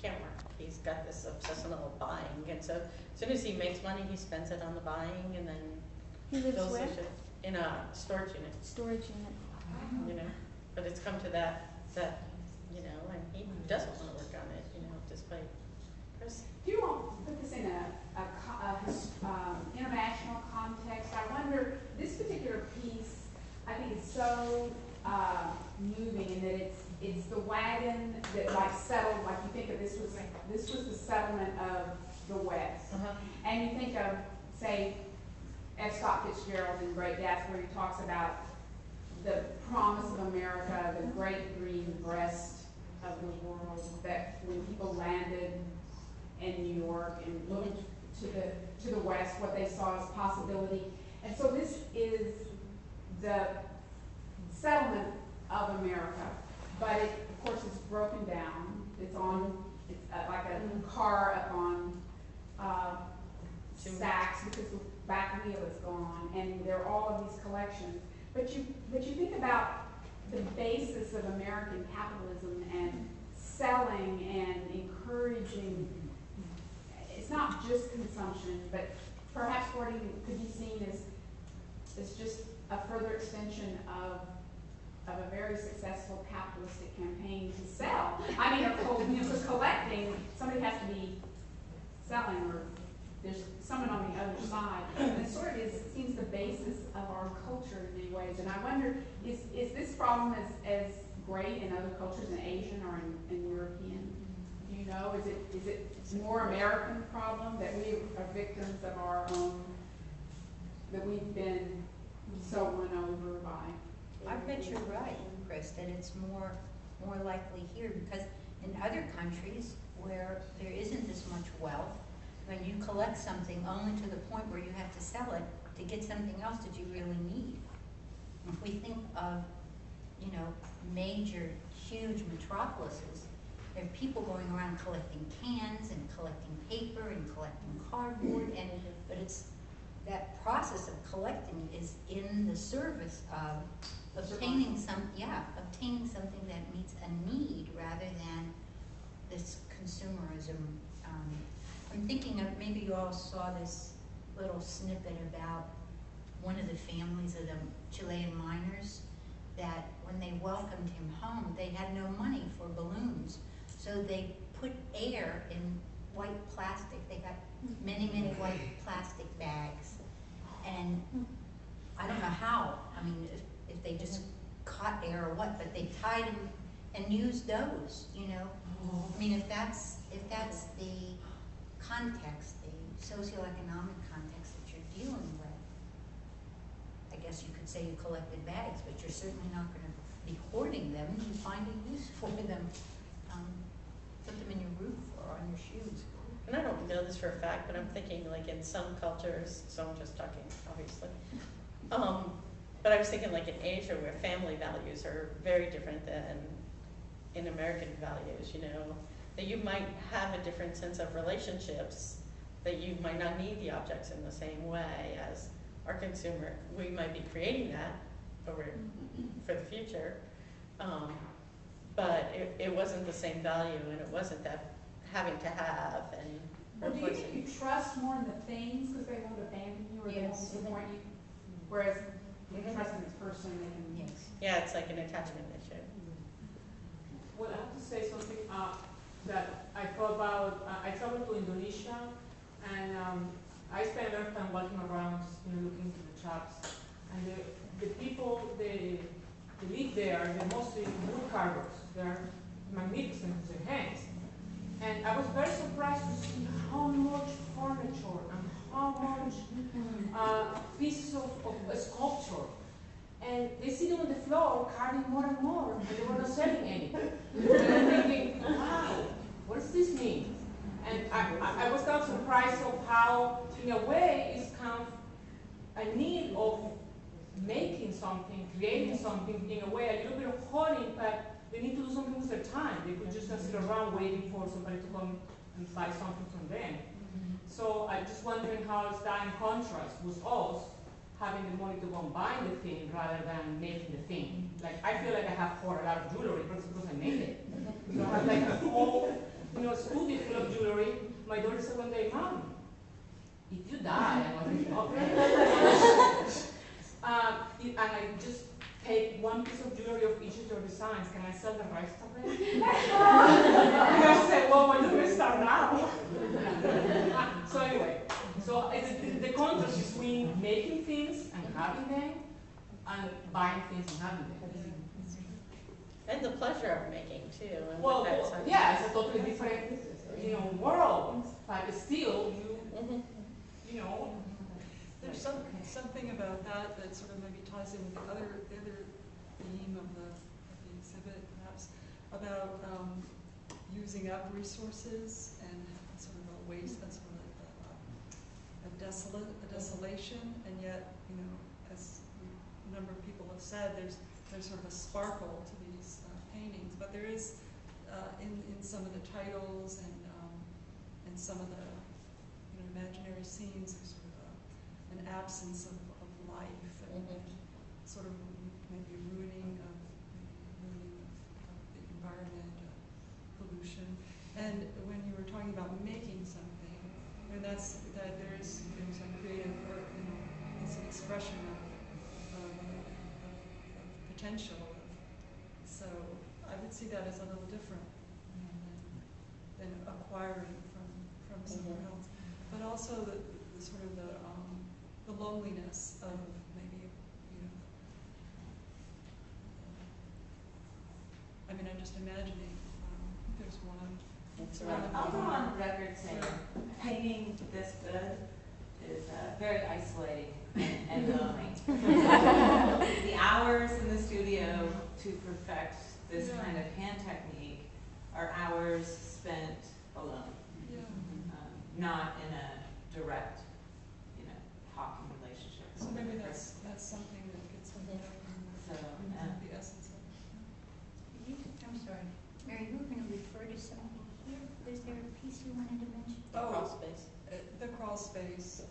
can't work. He's got this obsessional buying, and so as soon as he makes money, he spends it on the buying, and then He lives those where? in a storage unit. Storage unit. You know, but it's come to that you know, and he doesn't want to work on it, you know, despite Chris. Do you want to put this in a international context? I wonder, this particular piece, I think is so moving in that it's the wagon that like settled, like you think of this was the settlement of the West. And you think of, say, F. Scott Fitzgerald in Great Gatsby, where he talks about the promise of America, the great green breast of the world, that when people landed in New York and looked to the West, what they saw as possibility. And so this is the settlement of America, but it, of course, is broken down. It's like a car up on stacks because the back wheel is gone, and there are all of these collections. But you think about the basis of American capitalism and selling and encouraging. It's not just consumption, but perhaps hoarding could be seen as just a further extension of a very successful capitalistic campaign to sell. I mean, because collecting, somebody has to be selling, or there's someone on the other side. And it sort of seems the basis of our culture in many ways. And I wonder, is this problem as great in other cultures, in Asian or in European? Do you know? Is it more American problem that we are victims of our own, that we've been so won over by? I bet you're right, Chris, that it's more likely here, because in other countries where there isn't as much wealth, when you collect something only to the point where you have to sell it to get something else that you really need. If we think of, you know, major, huge metropolises, there are people going around collecting cans and collecting paper and collecting cardboard, but it's that process of collecting is in the service of obtaining something that meets a need rather than this consumerism. I'm thinking of, maybe you all saw this little snippet about one of the families of the Chilean miners, that when they welcomed him home, they had no money for balloons. So they put air in white plastic. They got many, many white plastic bags. And I don't know how, I mean, if they just caught air or what, but they tied them and used those, you know. I mean, if that's the context, the socioeconomic context that you're dealing with, I guess you could say you collected bags, but you're certainly not going to be hoarding them. You find a use for them. Put them in your roof or on your shoes. And I don't know this for a fact, but I'm thinking like in some cultures, so I'm just talking obviously, but I was thinking like in Asia where family values are very different than in American values, you know, that you might have a different sense of relationships, that you might not need the objects in the same way as our consumer. We might be creating that for the future, but it wasn't the same value, and it wasn't that having to have and Well, do you think you trust more in the things because they won't abandon you or they won't support you? Whereas if you trust in this person, they can. Yes. Yeah, it's like an attachment issue. Well, I have to say something that I thought about. I traveled to Indonesia, and I spent a lot of time walking around, just, you know, looking into the shops. And the people, they live there, they're mostly wood carvers. They're magnificent with their hands. And I was very surprised to see how much furniture and how much pieces of sculpture. And they sit on the floor carving more and more, and they were not selling any. And I'm thinking, wow, what does this mean? And I was kind of surprised of how, in a way, it's kind of a need of making something, creating something, in a way, a little bit of hoarding, but they need to do something with their time. They could just not sit around waiting for somebody to come and buy something from them. So I'm just wondering how is that in contrast with us having the money to go and buy the thing rather than making the thing. Like, I feel like I have hoarded a lot of jewelry because I made it. So I have like a whole you know, studio full of jewelry. My daughter said one day, Mom, if you die, I was like, okay. And I just take one piece of jewelry of each of your designs. Can I sell the rest of it? And I said, well, why don't we start now? So anyway, so it's the contrast between making things and having them, and buying things and having them. And the pleasure of making too. And Well, that's how- yeah, it's a totally different, you know, world. But still, you know. There's something about that sort of maybe ties in with the other theme of the exhibit, perhaps, about using up resources and sort of a waste, that's sort of a desolation, and yet, you know, as a number of people have said, there's sort of a sparkle to these paintings, but there is in some of the titles and some of the, you know, imaginary scenes, there's sort of an absence of life and sort of maybe ruining of the environment, pollution. And when you were talking about making something, I mean, there's a creative, or, you know, it's an expression of potential. So I would see that as a little different than acquiring from somewhere else. But also the sort of the loneliness of maybe, you know, I mean, I'm just imagining there's one. I'll go on record saying painting this good is very isolating and lonely. The hours in the studio to perfect this kind of hand technique are hours spent alone, not in a direct, you know, talking relationship. So maybe that's something that gets into the essence of it. I'm sorry, Mary, you were going to refer to something here. Is there a piece you wanted to mention? The crawl space. The crawl space.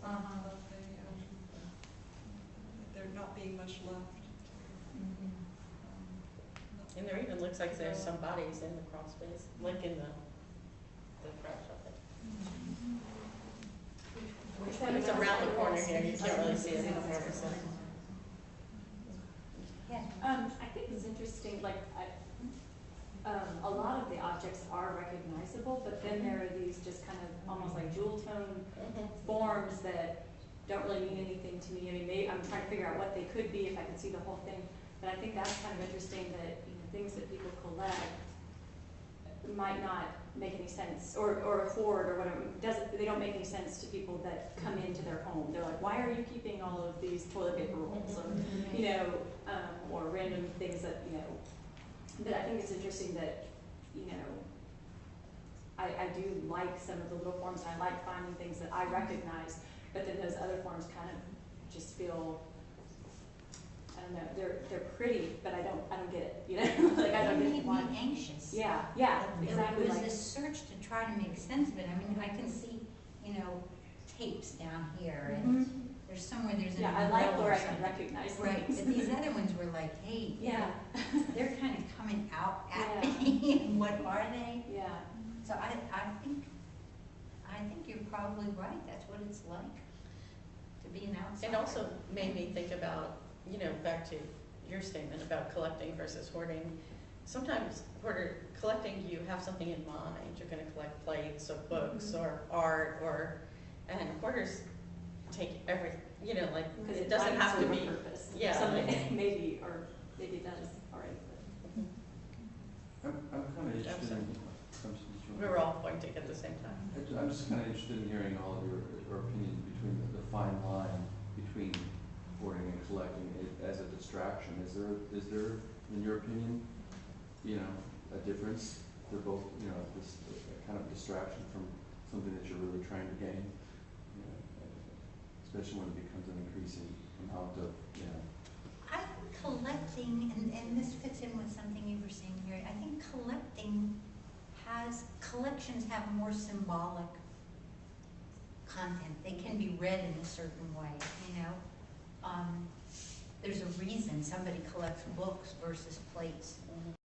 There not being much left. And there even looks like there's some bodies in the crawl space, like in the crash of it. It's around the corner here, you can't really see it in the corner. Yes. I think it's interesting, like, a lot of the objects are recognizable, but then there are these just kind of almost like jewel tone forms that don't really mean anything to me. I mean, I'm trying to figure out what they could be if I could see the whole thing. But I think that's kind of interesting that, you know, things that people collect might not make any sense, or hoard or whatever. They don't make any sense to people that come into their home. They're like, why are you keeping all of these toilet paper rolls, or, you know, or random things that, you know. But I think it's interesting that, you know, I do like some of the little forms, and I like finding things that I recognize, but then those other forms kind of just feel, I don't know, they're pretty, but I don't get it, you know. Like, I don't get It why. made me anxious. Yeah, exactly. It was like, this search to try to make sense of it. I mean, I can see, you know, tapes down here, and there's somewhere there's an I like umbrella where or I can something. recognize Right, things. but these other ones were like, hey, Yeah. they're kind of coming out at Yeah. me, and what are they? Yeah. So I think you're probably right. That's what it's like to be an outsider. It also made me think about, you know, back to your statement about collecting versus hoarding. Sometimes collecting, you have something in mind. You're going to collect plates or books or art, and hoarders take everything, you know, like, Because it doesn't have to be. purpose. Yeah. Maybe it does already. I'm kind of interested in, We were all pointing at the same time. I'm just kind of interested in hearing all of your opinions between the fine line between hoarding and collecting it as a distraction. Is there, in your opinion, you know, a difference? They're both, you know, this kind of distraction from something that you're really trying to gain, you know, especially when it becomes an increasing amount of, you know. I think collecting, and this fits in with something you were saying here, I think collections have more symbolic content. They can be read in a certain way, you know. There's a reason somebody collects books versus plates.